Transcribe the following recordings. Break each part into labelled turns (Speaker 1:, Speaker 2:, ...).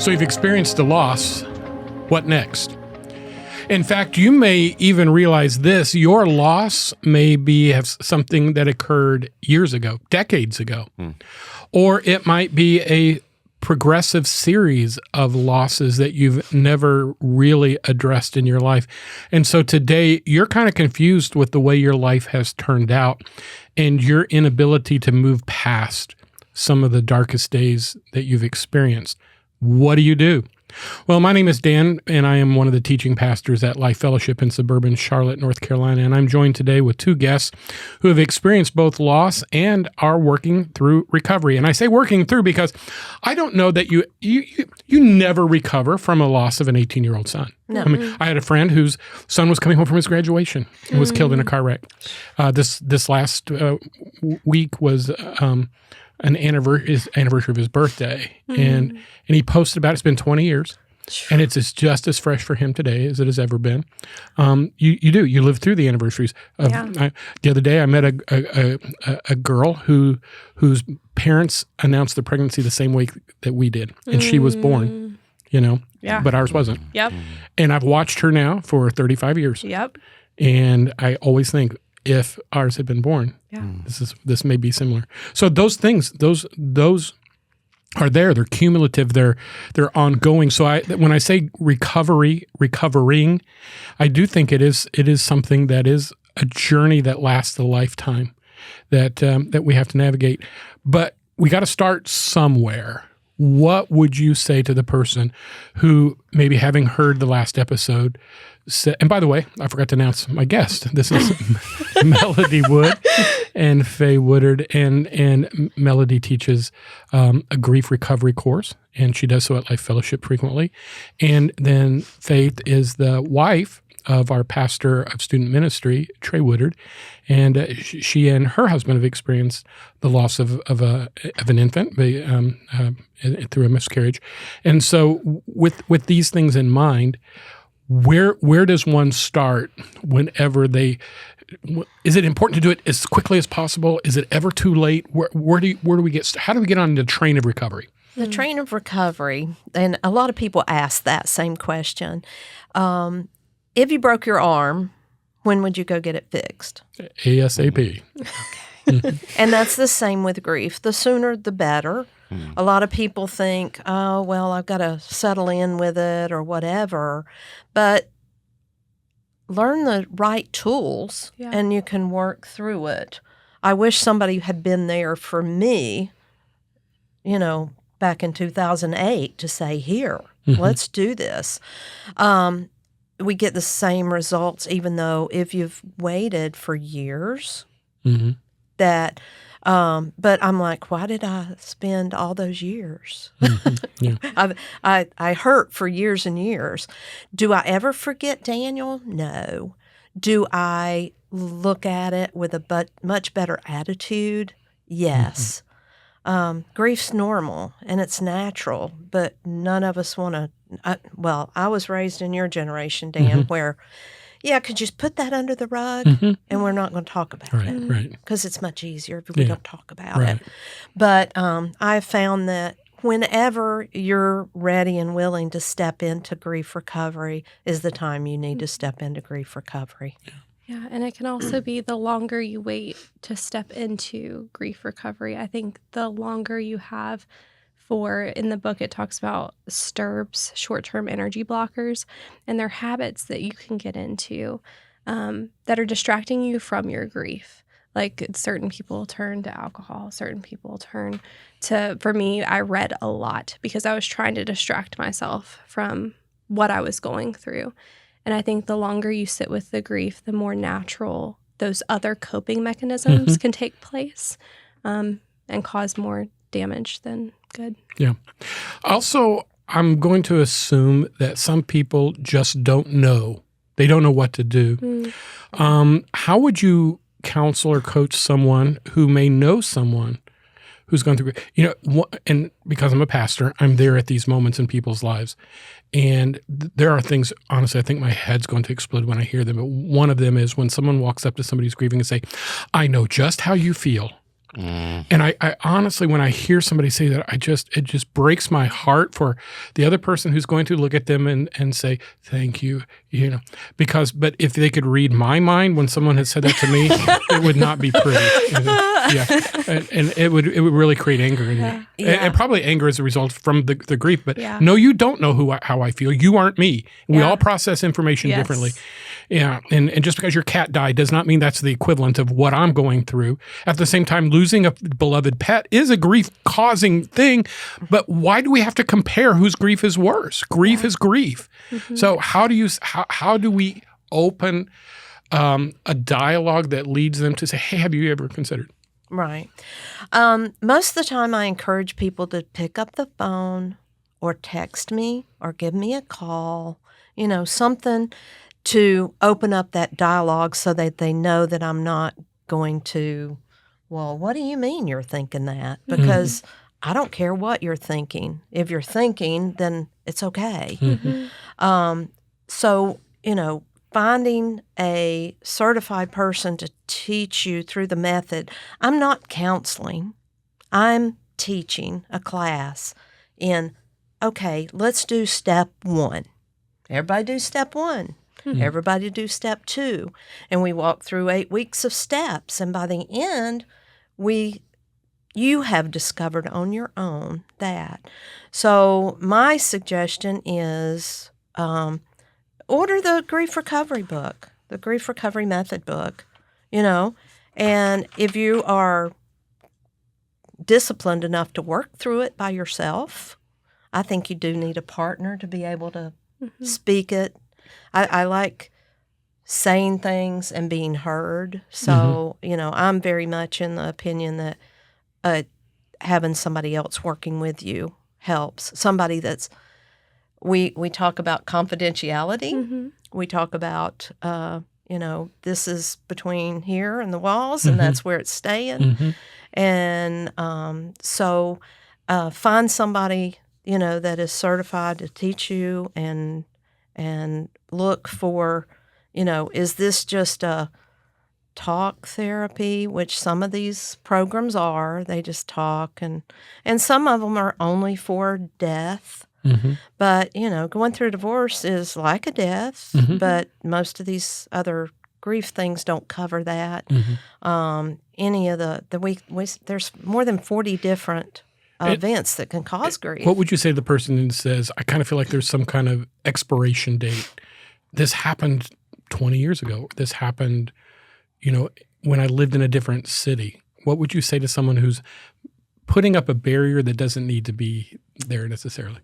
Speaker 1: So you've experienced a loss. What next? In fact, you may even realize this. Your loss may have something that occurred years ago, decades ago. Or it might be a progressive series of losses that you've never really addressed in your life. And so today, you're kind of confused with the way your life has turned out and your inability to move past some of the darkest days that you've experienced. What do you do? Well, my name is Dan, and I am one of the teaching pastors at Life Fellowship in suburban Charlotte, North Carolina, and I'm joined today with two guests who have experienced both loss and are working through recovery. And I say working through because I don't know that you never recover from a loss of an 18-year-old son.
Speaker 2: No.
Speaker 1: I mean, I had a friend whose son was coming home from his graduation and was killed in a car wreck. This last week was his anniversary of his birthday, and he posted about it. It's been 20 years, and it's just as fresh for him today as it has ever been. You live through the anniversaries. The other day, I met a girl whose parents announced the pregnancy the same week that we did, and she was born. But ours wasn't.
Speaker 2: Yep.
Speaker 1: And I've watched her now for 35 years.
Speaker 2: Yep.
Speaker 1: And I always think, if ours had been born, this may be similar. So those things, those are there. They're cumulative. They're ongoing. So when I say recovering, I do think it is something that is a journey that lasts a lifetime that we have to navigate. But we got to start somewhere. What would you say to the person who, maybe having heard the last episode, and by the way, I forgot to announce my guest. This is Melody Wood and Faith Woodard, and Melody teaches a grief recovery course, and she does so at Life Fellowship frequently. And then Faith is the wife of our pastor of student ministry, Trey Woodard, and she and her husband have experienced the loss of an infant through a miscarriage. And so with these things in mind, where does one start whenever is it important to do it as quickly as possible? Is it ever too late? Where do we get, how do we get on the train of recovery?
Speaker 2: The train of recovery, and a lot of people ask that same question. If you broke your arm, when would you go get it fixed?
Speaker 1: ASAP.
Speaker 2: Okay. And that's the same with grief. The sooner, the better. A lot of people think, oh, well, I've got to settle in with it or whatever. But learn the right tools and you can work through it. I wish somebody had been there for me, back in 2008 to say, here, let's do this. We get the same results, even though if you've waited for years, that... but I'm like, why did I spend all those years? I hurt for years and years. Do I ever forget Daniel? No. Do I look at it with a much better attitude? Yes. Grief's normal and it's natural, but none of us want to. I was raised in your generation, Dan, where could you just put that under the rug and we're not going to talk about it.
Speaker 1: Right.
Speaker 2: Because it's much easier if we don't talk about it. But I found that whenever you're ready and willing to step into grief recovery is the time you need to step into grief recovery.
Speaker 3: Yeah, and it can also be the longer you wait to step into grief recovery. I think the longer you have in the book, it talks about STIRBs, short-term energy blockers, and they're habits that you can get into that are distracting you from your grief. Like certain people turn to alcohol, certain people turn to, for me, I read a lot because I was trying to distract myself from what I was going through. And I think the longer you sit with the grief, the more natural those other coping mechanisms can take place and cause more damage than good. Yeah.
Speaker 1: Also, I'm going to assume that some people just don't know. They don't know what to do. How would you counsel or coach someone who may know someone who's going through, and because I'm a pastor, I'm there at these moments in people's lives. And there are things, honestly, I think my head's going to explode when I hear them. But one of them is when someone walks up to somebody who's grieving and say, I know just how you feel. And I honestly, when I hear somebody say that, it just breaks my heart for the other person who's going to look at them and say, thank you, but if they could read my mind when someone had said that to me, it would not be pretty. And it would really create anger in me. And probably anger as a result from the grief. But no, you don't know how I feel. You aren't me. We all process information differently. Yeah, and just because your cat died does not mean that's the equivalent of what I'm going through. At the same time, losing a beloved pet is a grief-causing thing, but why do we have to compare whose grief is worse? Grief is grief. So how do we open a dialogue that leads them to say, hey, have you ever considered?
Speaker 2: Right. Most of the time I encourage people to pick up the phone or text me or give me a call, something to open up that dialogue so that they know that I'm not going to, well, what do you mean you're thinking that? Because I don't care what you're thinking. If you're thinking, then it's okay. So, finding a certified person to teach you through the method. I'm not counseling. I'm teaching a class in, okay, let's do step 1. Everybody do step 1. Everybody do step 2. And we walk through 8 weeks of steps. And by the end, you have discovered on your own that. So my suggestion is order the Grief Recovery book, the Grief Recovery Method book, and if you are disciplined enough to work through it by yourself, I think you do need a partner to be able to speak it. I like saying things and being heard. So, I'm very much in the opinion that having somebody else working with you helps. Somebody that's, we talk about confidentiality. We talk about, this is between here and the walls, and that's where it's staying. And so find somebody, that is certified to teach you and look for, is this just a talk therapy, which some of these programs are. They just talk, and some of them are only for death. But, going through divorce is like a death, but most of these other grief things don't cover that. Any of there's more than 40 different events that can cause grief.
Speaker 1: What would you say to the person who says, I kind of feel like there's some kind of expiration date? This happened 20 years ago. This happened, when I lived in a different city. What would you say to someone who's putting up a barrier that doesn't need to be there necessarily?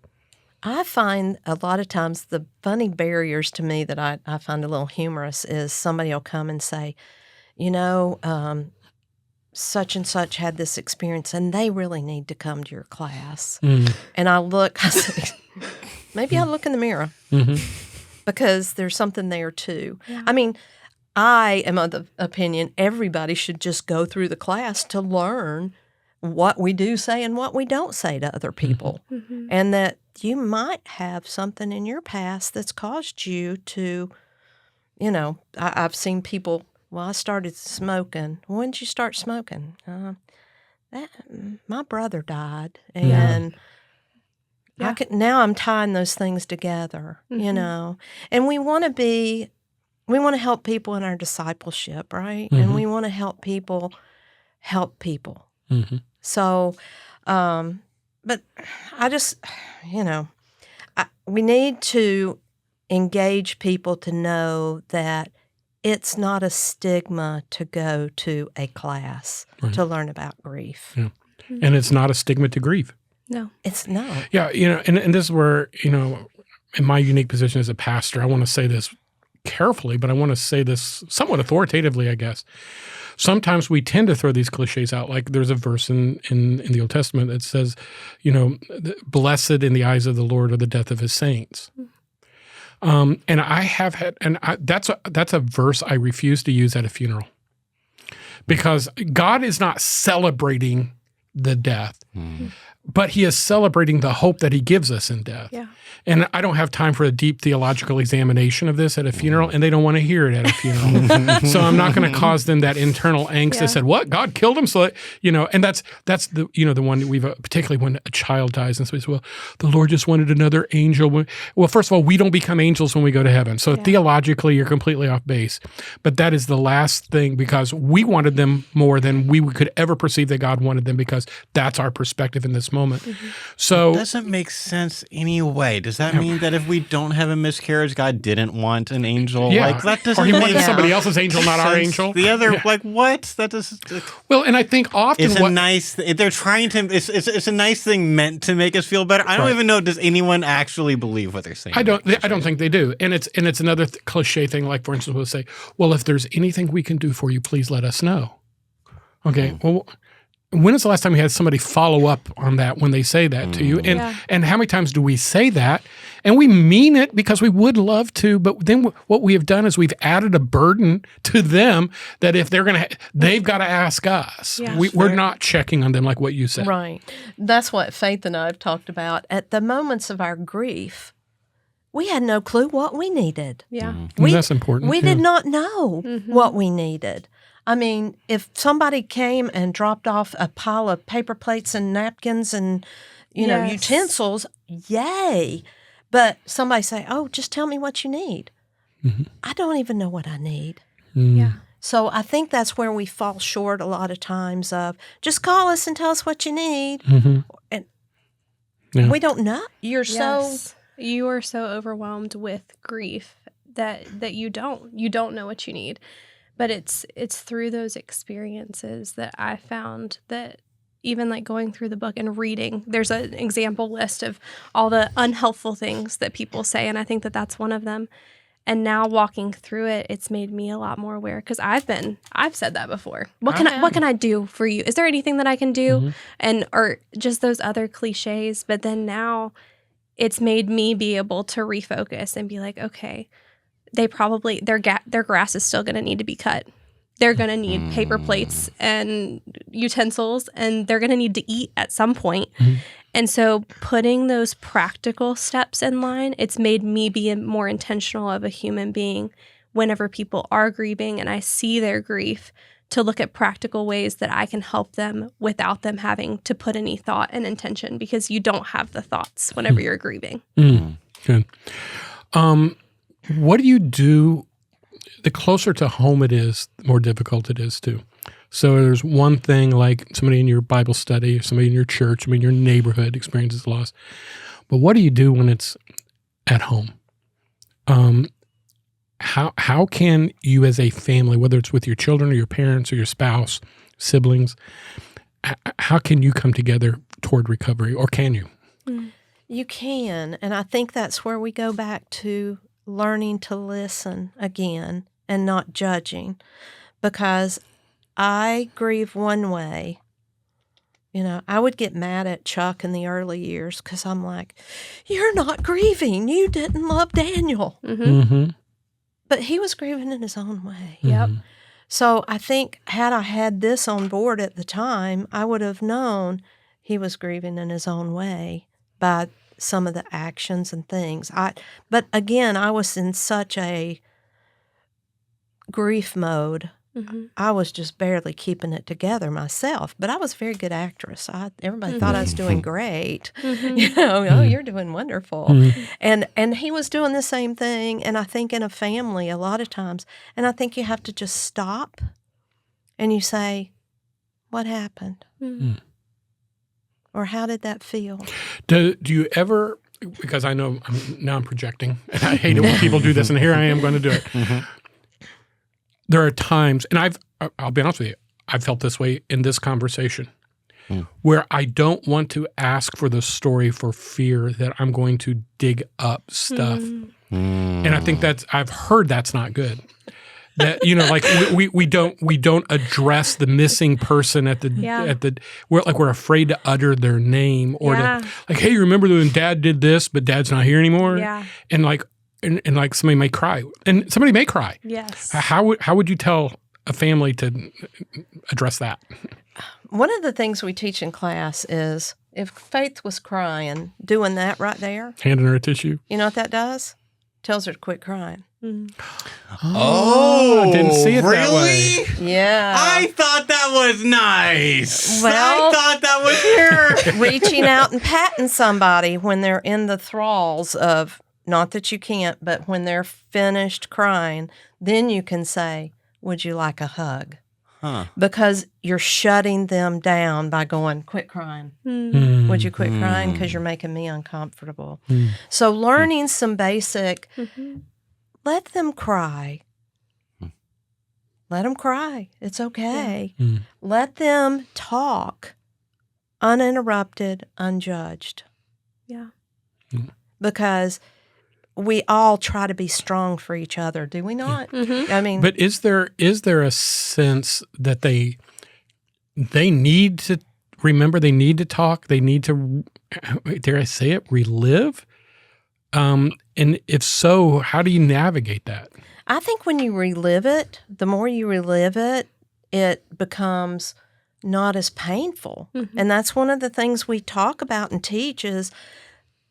Speaker 2: I find a lot of times the funny barriers to me that I find a little humorous is somebody will come and say, such and such had this experience and they really need to come to your class. And I say, maybe I'll look in the mirror because there's something there too. I mean, I am of the opinion everybody should just go through the class to learn what we do say and what we don't say to other people. And that you might have something in your past that's caused you to, I've seen people, well, I started smoking. When did you start smoking? My brother died. And now I'm tying those things together, And we want to help people in our discipleship, right? And we want to help people help people. So, but I just, we need to engage people to know that it's not a stigma to go to a class to learn about grief.
Speaker 1: And it's not a stigma to grieve.
Speaker 2: No. It's not.
Speaker 1: Yeah, and this is where, in my unique position as a pastor, I want to say this carefully, but I want to say this somewhat authoritatively, I guess. Sometimes we tend to throw these cliches out. Like there's a verse in the Old Testament that says, blessed in the eyes of the Lord are the death of his saints. And I have had, that's a verse I refuse to use at a funeral because God is not celebrating the death. but he is celebrating the hope that he gives us in death.
Speaker 3: Yeah.
Speaker 1: And I don't have time for a deep theological examination of this at a funeral, and they don't want to hear it at a funeral. So I'm not going to cause them that internal angst that said, what? God killed him? So, and that's the, the one that we've, particularly when a child dies and says, well, the Lord just wanted another angel. Well, first of all, we don't become angels when we go to heaven. So theologically, you're completely off base. But that is the last thing, because we wanted them more than we could ever perceive that God wanted them, because that's our perspective in this moment. So
Speaker 4: it doesn't make sense anyway. Does that mean that if we don't have a miscarriage, God didn't want an angel?
Speaker 1: Yeah.
Speaker 4: Like, that doesn't
Speaker 1: or he
Speaker 4: make
Speaker 1: wanted somebody else's angel, not our angel.
Speaker 4: The other, what? That does.
Speaker 1: Well, and I think often
Speaker 4: it's a nice. They're trying to. It's a nice thing meant to make us feel better. I don't even know. Does anyone actually believe what they're saying?
Speaker 1: I don't think they do. And it's another cliche thing. Like, for instance, we'll say, well, if there's anything we can do for you, please let us know. Okay. Well, when is the last time you had somebody follow up on that when they say that to you? And how many times do we say that? And we mean it because we would love to, but then what we have done is we've added a burden to them that if they're they've got to ask us.
Speaker 3: Yeah.
Speaker 1: We're not checking on them like what you said.
Speaker 2: Right. That's what Faith and I have talked about. At the moments of our grief, we had no clue what we needed.
Speaker 3: Yeah.
Speaker 1: That's important.
Speaker 2: We did not know what we needed. I mean, if somebody came and dropped off a pile of paper plates and napkins and, utensils, yay. But somebody say, oh, just tell me what you need. I don't even know what I need.
Speaker 3: Yeah.
Speaker 2: So I think that's where we fall short a lot of times of just call us and tell us what you need. And we don't know. You
Speaker 3: are so overwhelmed with grief that you don't know what you need. But it's through those experiences that I found that even like going through the book and reading, there's an example list of all the unhelpful things that people say, and I think that that's one of them. And now walking through it, it's made me a lot more aware, because I've said that before. What can I do for you? Is there anything that I can do? Or just those other cliches. But then now it's made me be able to refocus and be like, okay, they probably, their grass is still going to need to be cut. They're going to need paper plates and utensils, and they're going to need to eat at some point. And so putting those practical steps in line, it's made me be more intentional of a human being whenever people are grieving and I see their grief, to look at practical ways that I can help them without them having to put any thought and intention, because you don't have the thoughts whenever you're grieving.
Speaker 1: Good. What do you do? The closer to home it is, the more difficult it is too. So there's one thing like somebody in your Bible study, somebody in your church, somebody in your neighborhood experiences loss. But what do you do when it's at home? How can you as a family, whether it's with your children or your parents or your spouse, siblings, how can you come together toward recovery, or can you?
Speaker 2: You can, and I think that's where we go back to learning to listen again and not judging, because I grieve one way. I would get mad at Chuck in the early years because I'm like, you're not grieving. You didn't love Daniel. But he was grieving in his own way.
Speaker 3: Yep.
Speaker 2: So I think had I had this on board at the time, I would have known he was grieving in his own way by some of the actions and things. But again, I was in such a grief mode. I was just barely keeping it together myself, but I was a very good actress. Everybody thought I was doing great. Oh, you're doing wonderful. And he was doing the same thing. And I think in a family, a lot of times, and I think you have to just stop and you say, what happened? Or how did that feel?
Speaker 1: Do you ever, because I know now I'm projecting, and I hate it when people do this, and here I am going to do it. There are times, and I'll be honest with you, I felt this way in this conversation, where I don't want to ask for the story for fear that I'm going to dig up stuff. And I think I've heard that's not good. That, like we don't address the missing person we're afraid to utter their name, or to, like, hey, remember when Dad did this, but Dad's not here anymore? And like somebody may cry, and somebody may cry.
Speaker 3: Yes.
Speaker 1: How would you tell a family to address that?
Speaker 2: One of the things we teach in class is if Faith was crying, doing that right there,
Speaker 1: Handing her a tissue.
Speaker 2: you know what that does? Tells her to quit crying.
Speaker 4: Oh,
Speaker 1: I didn't see it
Speaker 4: really?
Speaker 1: that way.
Speaker 2: Yeah.
Speaker 4: I thought that was nice.
Speaker 2: Well-
Speaker 4: I thought that was here.
Speaker 2: Reaching out and patting somebody when they're in the thralls of, not that you can't, but when they're finished crying, then you can say, would you like a hug?
Speaker 4: Huh.
Speaker 2: Because you're shutting them down by going, quit crying.
Speaker 1: Mm.
Speaker 2: Would you quit crying? Because you're making me uncomfortable. So learning some basic, let them cry. Let them cry. It's okay. Let them talk uninterrupted, unjudged.
Speaker 3: Yeah.
Speaker 2: Because we all try to be strong for each other, do we not? I mean,
Speaker 1: But is there a sense that they need to remember, they need to talk, they need to, dare I say it, relive? And if so, how do you navigate that?
Speaker 2: I think when you relive it, the more you relive it, it becomes not as painful. And that's one of the things we talk about and teach is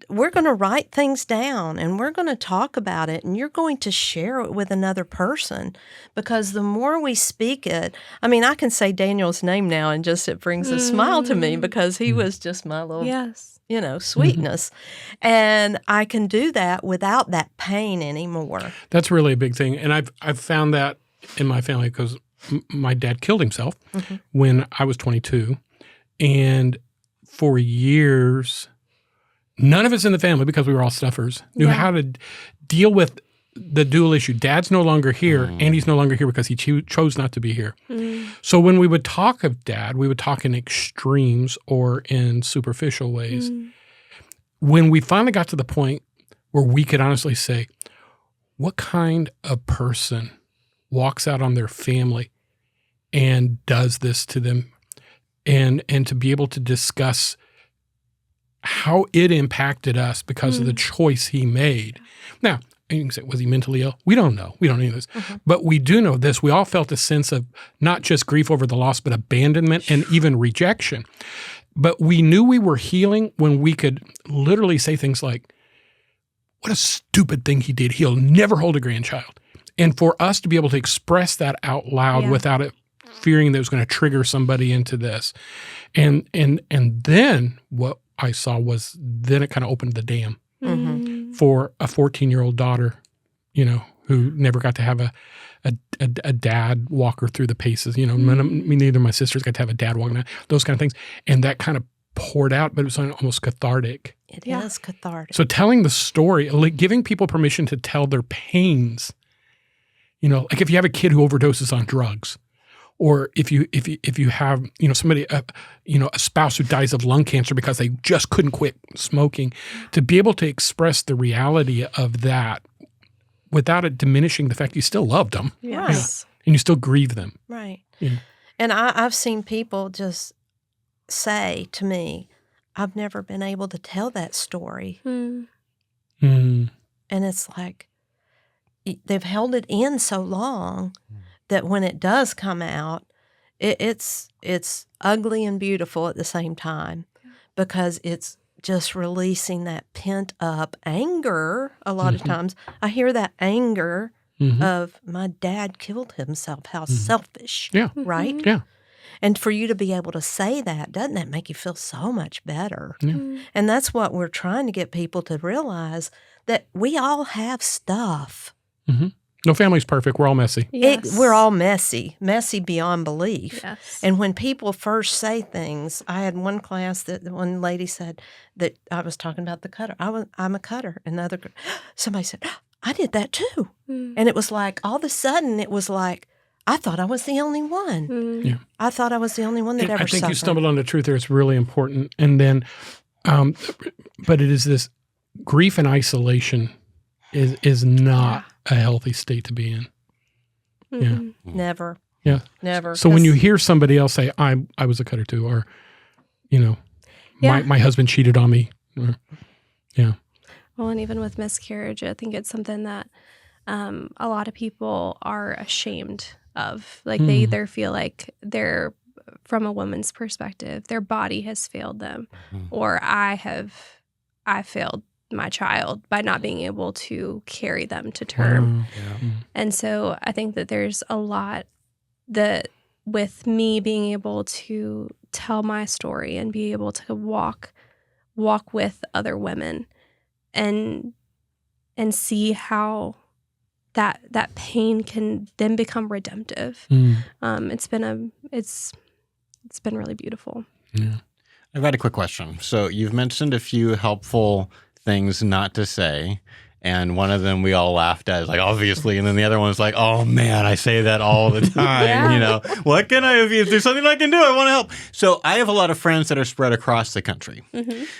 Speaker 2: we're going to write things down and we're going to talk about it and you're going to share it with another person because the more we speak it, I mean, I can say Daniel's name now and just it brings a smile to me because he was just my little, you know, sweetness. And I can do that without that pain anymore.
Speaker 1: That's really a big thing. And I've found that in my family because my dad killed himself when I was 22. And for years, none of us in the family, because we were all stuffers, knew how to deal with the dual issue. Dad's no longer here, and he's no longer here because he chose not to be here. So when we would talk of Dad, we would talk in extremes or in superficial ways. When we finally got to the point where we could honestly say, what kind of person walks out on their family and does this to them? And to be able to discuss how it impacted us because of the choice he made. Now, you can say, was he mentally ill? We don't know. We don't know this. But we do know this. We all felt a sense of not just grief over the loss, but abandonment and even rejection. But we knew we were healing when we could literally say things like, what a stupid thing he did. He'll never hold a grandchild. And for us to be able to express that out loud without it fearing that it was going to trigger somebody into this. And then what I saw was then it kind of opened the dam for a 14-year-old daughter, you know, who never got to have a dad walk her through the paces. You know, neither of my sisters got to have a dad walking, those kind of things. And that kind of poured out, but it was almost cathartic.
Speaker 2: It is cathartic.
Speaker 1: So telling the story, like giving people permission to tell their pains, you know, like if you have a kid who overdoses on drugs, or if you have, you know, somebody, you know, a spouse who dies of lung cancer because they just couldn't quit smoking, to be able to express the reality of that without it diminishing the fact you still loved them.
Speaker 2: Yes.
Speaker 1: And you still grieve them.
Speaker 2: Right.
Speaker 1: Yeah.
Speaker 2: And I've seen people just say to me, I've never been able to tell that story. And it's like, they've held it in so long that when it does come out, it's ugly and beautiful at the same time because it's just releasing that pent up anger. A lot of times I hear that anger of my dad killed himself. How selfish.
Speaker 1: Yeah.
Speaker 2: Right?
Speaker 1: Yeah.
Speaker 2: And for you to be able to say that, doesn't that make you feel so much better?
Speaker 1: Yeah.
Speaker 2: And that's what we're trying to get people to realize, that we all have stuff.
Speaker 1: No family's perfect. We're all messy.
Speaker 2: We're all messy beyond belief.
Speaker 3: Yes.
Speaker 2: And when people first say things, I had one class that one lady said that I was talking about the cutter. I'm a cutter. And somebody said, I did that too. And it was like, all of a sudden, it was like, I thought I was the only one.
Speaker 1: Yeah.
Speaker 2: I thought I was the only one that ever
Speaker 1: I think
Speaker 2: suffered.
Speaker 1: you stumbled on the truth there. It's really important. And then, but it is this grief and isolation is not a healthy state to be in. Yeah.
Speaker 2: Never.
Speaker 1: Yeah.
Speaker 2: Never.
Speaker 1: So when you hear somebody else say, I was a cutter too, or, you know, my husband cheated on me. Or,
Speaker 3: Well, and even with miscarriage, I think it's something that a lot of people are ashamed of. Like they either feel like they're from a woman's perspective, their body has failed them, or I failed my child by not being able to carry them to term. And so I think that there's a lot that with me being able to tell my story and be able to walk with other women and see how that pain can then become redemptive. It's been really beautiful.
Speaker 1: Yeah.
Speaker 4: I've got a quick question. So you've mentioned a few helpful things not to say, and one of them we all laughed at, is like, obviously, and then the other one's like, oh man, I say that all the time. You know, what can I, if there's something I can do, I want to help. So I have a lot of friends that are spread across the country.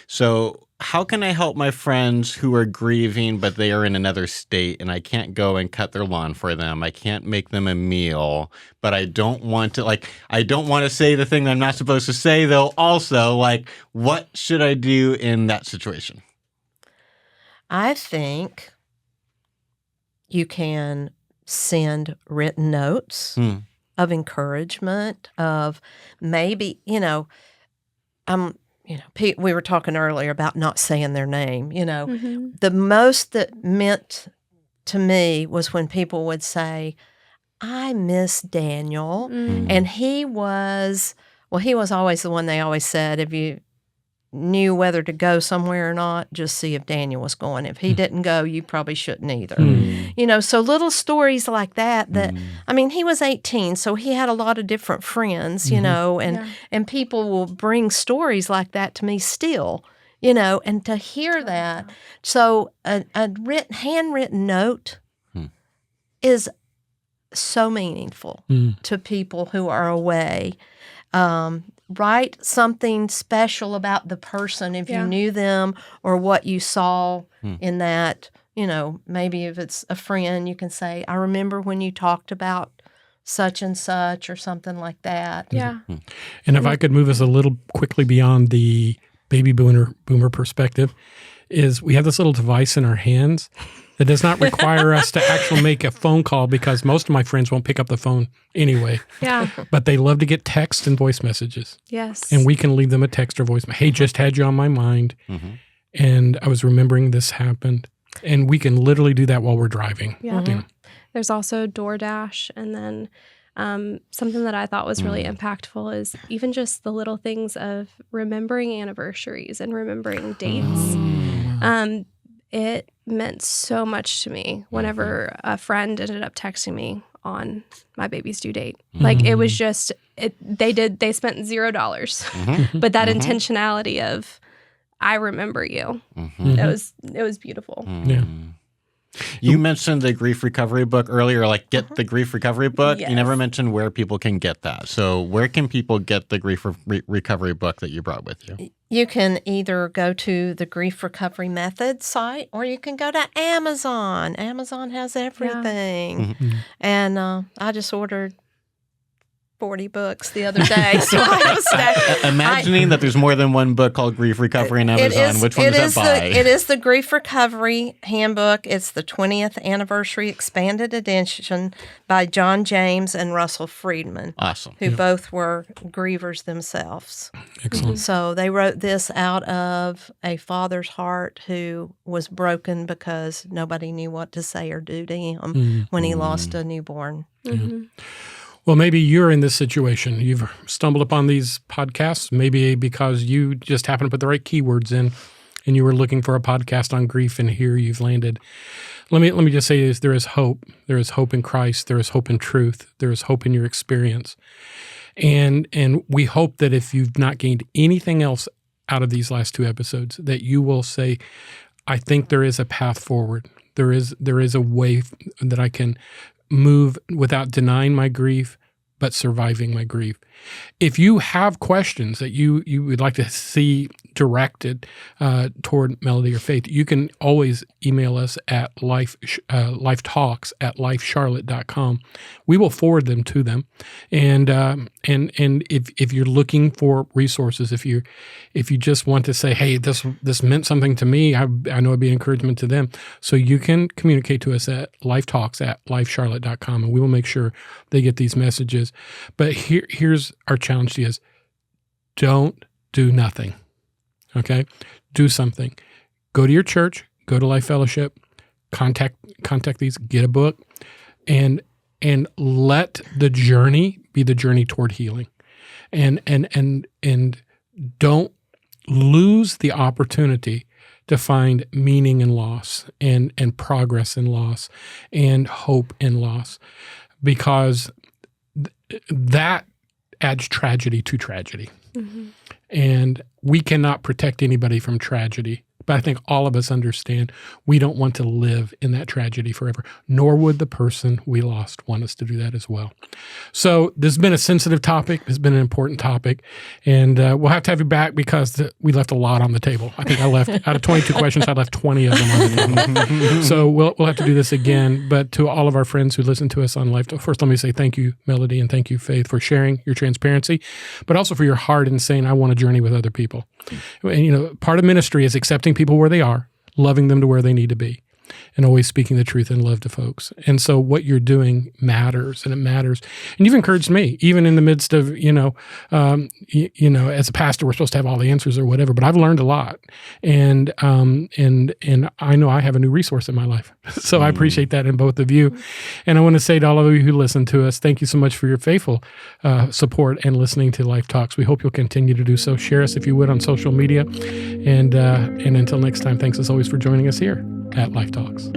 Speaker 4: So how can I help my friends who are grieving, but they are in another state, and I can't go and cut their lawn for them? I can't make them a meal, but I don't want to say the thing that I'm not supposed to say, though. Also, like, what should I do in that situation?
Speaker 2: I think you can send written notes of encouragement, of maybe, we were talking earlier about not saying their name. The most that meant to me was when people would say, I miss Daniel. And he was always the one they always said, if you knew whether to go somewhere or not, just see if Daniel was going. If he didn't go, you probably shouldn't either. So little stories like that, I mean, he was 18, so he had a lot of different friends, and people will bring stories like that to me still, and to hear that. So a handwritten note is so meaningful to people who are away. Write something special about the person if you knew them, or what you saw in that. Maybe if it's a friend, you can say, I remember when you talked about such and such, or something like that.
Speaker 3: Yeah.
Speaker 1: And if I could move us a little quickly beyond the baby boomer perspective, is we have this little device in our hands that does not require us to actually make a phone call, because most of my friends won't pick up the phone anyway.
Speaker 3: Yeah.
Speaker 1: But they love to get text and voice messages.
Speaker 3: Yes.
Speaker 1: And we can leave them a text or voice. Hey, just had you on my mind. And I was remembering this happened. And we can literally do that while we're driving.
Speaker 3: Yeah. There's also DoorDash. And then something that I thought was really impactful is even just the little things of remembering anniversaries and remembering dates. It meant so much to me whenever a friend ended up texting me on my baby's due date. Like, it was just, they spent $0, but that intentionality of, I remember you, it was beautiful.
Speaker 1: Yeah.
Speaker 4: You mentioned the grief recovery book earlier, like get the grief recovery book.
Speaker 2: Yes.
Speaker 4: You never mentioned where people can get that. So where can people get the grief recovery book that you brought with you?
Speaker 2: You can either go to the Grief Recovery Method site, or you can go to Amazon. Amazon has everything. And I just ordered 40 books the other day. So I have a stack.
Speaker 4: Imagining that there's more than one book called Grief Recovery on Amazon. Which one is that by?
Speaker 2: It is the Grief Recovery Handbook. It's the 20th Anniversary Expanded Edition by John James and Russell Friedman.
Speaker 4: Awesome.
Speaker 2: Who both were grievers themselves.
Speaker 1: Excellent.
Speaker 2: So they wrote this out of a father's heart who was broken because nobody knew what to say or do to him when he lost a newborn.
Speaker 1: Well, maybe you're in this situation. You've stumbled upon these podcasts, maybe because you just happened to put the right keywords in, and you were looking for a podcast on grief, and here you've landed. Let me just say this: there is hope. There is hope in Christ. There is hope in truth. There is hope in your experience, and we hope that if you've not gained anything else out of these last two episodes, that you will say, "I think there is a path forward. There is a way that I can move without denying my grief, but surviving my grief." If you have questions that you would like to directed toward Melody or Faith, you can always email us at LIFETalks@lifecharlotte.com. We will forward them to them. And if you're looking for resources, if you just want to say, hey, this meant something to me, I know it'd be an encouragement to them. So you can communicate to us at LIFETalks@lifecharlotte.com, and we will make sure they get these messages. But here's our challenge to you: is don't do nothing. Okay? Do something. Go to your church, go to Life Fellowship, contact these, get a book, and let the journey be the journey toward healing. And don't lose the opportunity to find meaning in loss and progress in loss and hope in loss, because that adds tragedy to tragedy. Mm-hmm. And we cannot protect anybody from tragedy. But I think all of us understand we don't want to live in that tragedy forever, nor would the person we lost want us to do that as well. So this has been a sensitive topic. It's been an important topic. And we'll have to have you back because we left a lot on the table. I think I left, out of 22 questions, I left 20 of them on the table. So we'll have to do this again. But to all of our friends who listen to us on Life, first let me say thank you, Melody, and thank you, Faith, for sharing your transparency, but also for your heart in saying, I want to journey with other people. And, part of ministry is accepting people where they are, loving them to where they need to be, and always speaking the truth in love to folks. And so what you're doing matters, and it matters. And you've encouraged me, even in the midst of, as a pastor, we're supposed to have all the answers or whatever, but I've learned a lot. And I know I have a new resource in my life. So I appreciate that in both of you. And I want to say to all of you who listen to us, thank you so much for your faithful support and listening to Life Talks. We hope you'll continue to do so. Share us if you would on social media. And until next time, thanks as always for joining us here at Life Talks.